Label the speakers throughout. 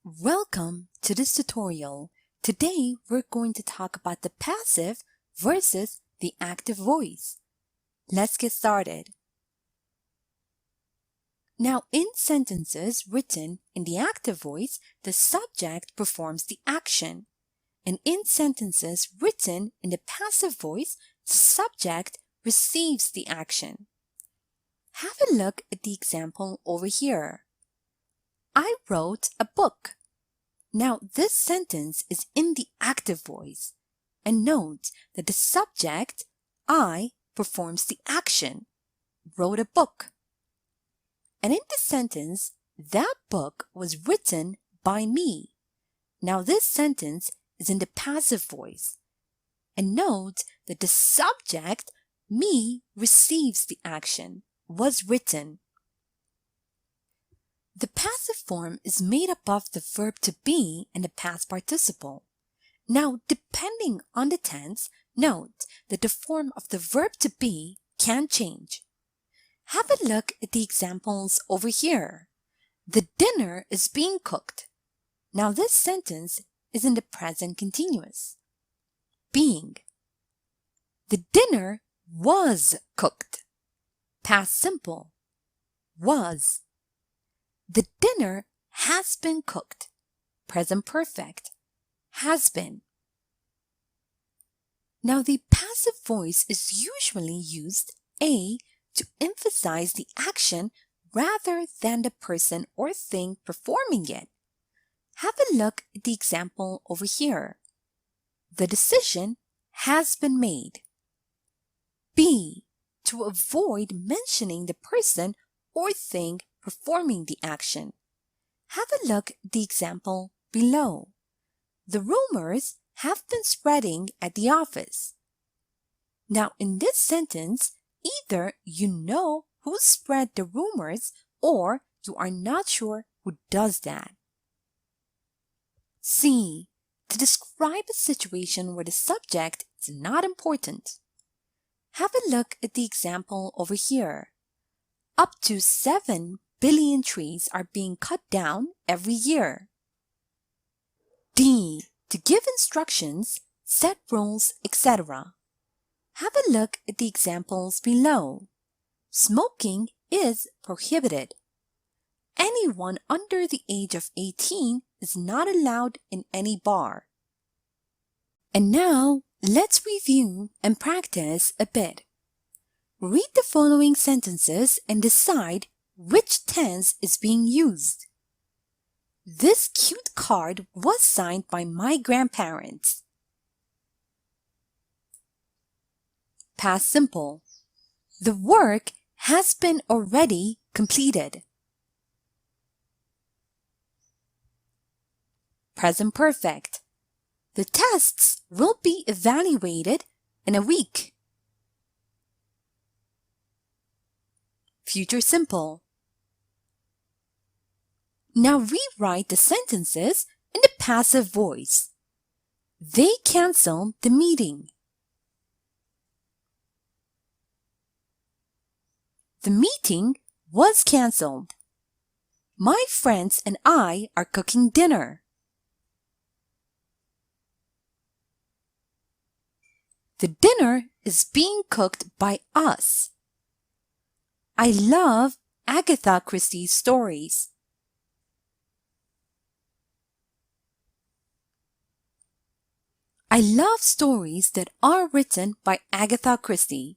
Speaker 1: Welcome to this tutorial. Today we're going to talk about the passive versus the active voice. Let's get started. Now, in sentences written in the active voice, the subject performs the action. And in sentences written in the passive voice, the subject receives the action. Have a look at the example over here. I wrote a book. Now, this sentence is in the active voice. And note that the subject, I, performs the action, wrote a book. And in the sentence, that book was written by me. Now, this sentence is in the passive voice. And note that the subject, me, receives the action, was written. The passive form is made up of the verb to be and the past participle. Now, depending on the tense, note that the form of the verb to be can change. Have a look at the examples over here. The dinner is being cooked. Now, this sentence is in the present continuous. Being. The dinner was cooked. Past simple. Was. The dinner has been cooked. Present perfect. Has been. Now, the passive voice is usually used A, to emphasize the action rather than the person or thing performing it. Have a look at the example over here. The decision has been made. B, to avoid mentioning the person or thing performing the action. Have a look at the example below. The rumors have been spreading at the office. Now, in this sentence, either you know who spread the rumors or you are not sure who does that. C, to describe a situation where the subject is not important. Have a look at the example over here. Up to 7 billion trees are being cut down every year. D, to give instructions, set rules, etc. Have a look at the examples below. Smoking is prohibited. Anyone under the age of 18 is not allowed in any bar. And now, let's review and practice a bit. Read the following sentences and decide which tense is being used. This cute card was signed by my grandparents. Past simple. The work has been already completed. Present perfect. The tests will be evaluated in a week. Future simple. Now rewrite the sentences in the passive voice. They canceled the meeting. The meeting was canceled. My friends and I are cooking dinner. The dinner is being cooked by us. I love Agatha Christie's stories. I love stories that are written by Agatha Christie.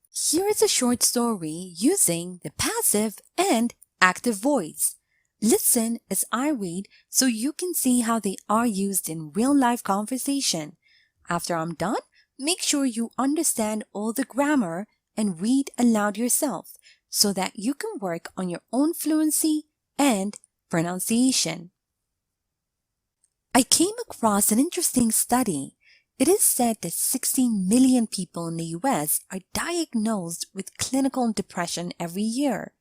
Speaker 1: Here is a short story using the passive and active voice. Listen as I read so you can see how they are used in real-life conversation. After I'm done, make sure you understand all the grammar and read aloud yourself so that you can work on your own fluency and pronunciation. I came across an interesting study. It is said that 16 million people in the US are diagnosed with clinical depression every year.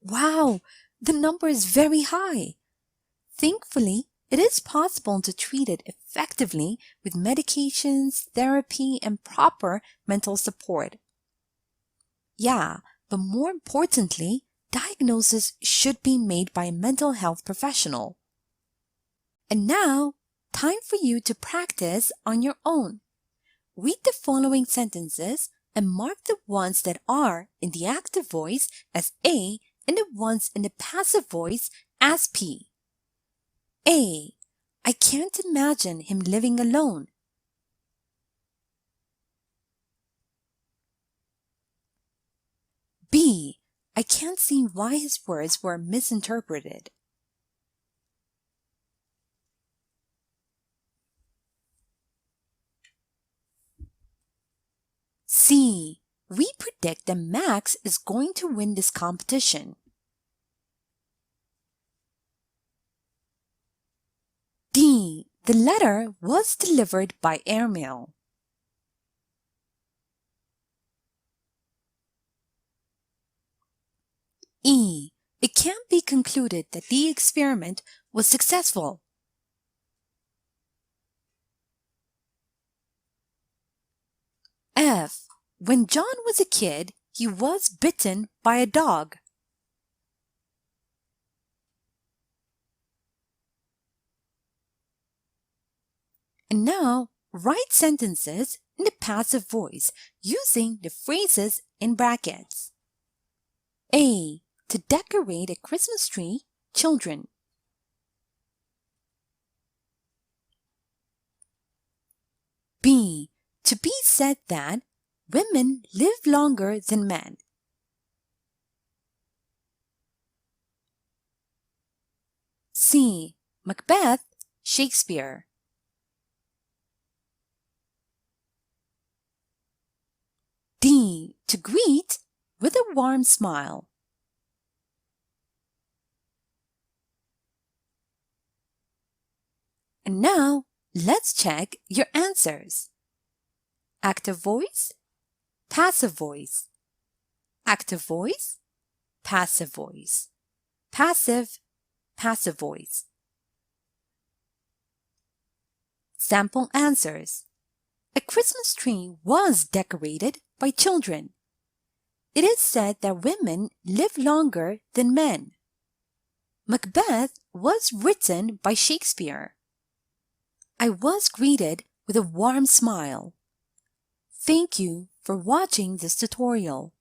Speaker 1: Wow, the number is very high. Thankfully, it is possible to treat it effectively with medications, therapy, and proper mental support. Yeah, but more importantly, diagnosis should be made by a mental health professional. And now, time for you to practice on your own. Read the following sentences and mark the ones that are in the active voice as A and the ones in the passive voice as P. A. I can't imagine him living alone. B. I can't see why his words were misinterpreted. C. We predict that Max is going to win this competition. D. The letter was delivered by airmail. E. It can't be concluded that the experiment was successful. F. When John was a kid, he was bitten by a dog. And now, write sentences in the passive voice using the phrases in brackets. A. To decorate a Christmas tree, children. B. To be said that women live longer than men. C. Macbeth, Shakespeare. D. To greet with a warm smile. And now, let's check your answers. Active voice, passive voice. Active voice, passive voice. Passive, passive voice. Sample answers. A Christmas tree was decorated by children. It is said that women live longer than men. Macbeth was written by Shakespeare. I was greeted with a warm smile. Thank you for watching this tutorial.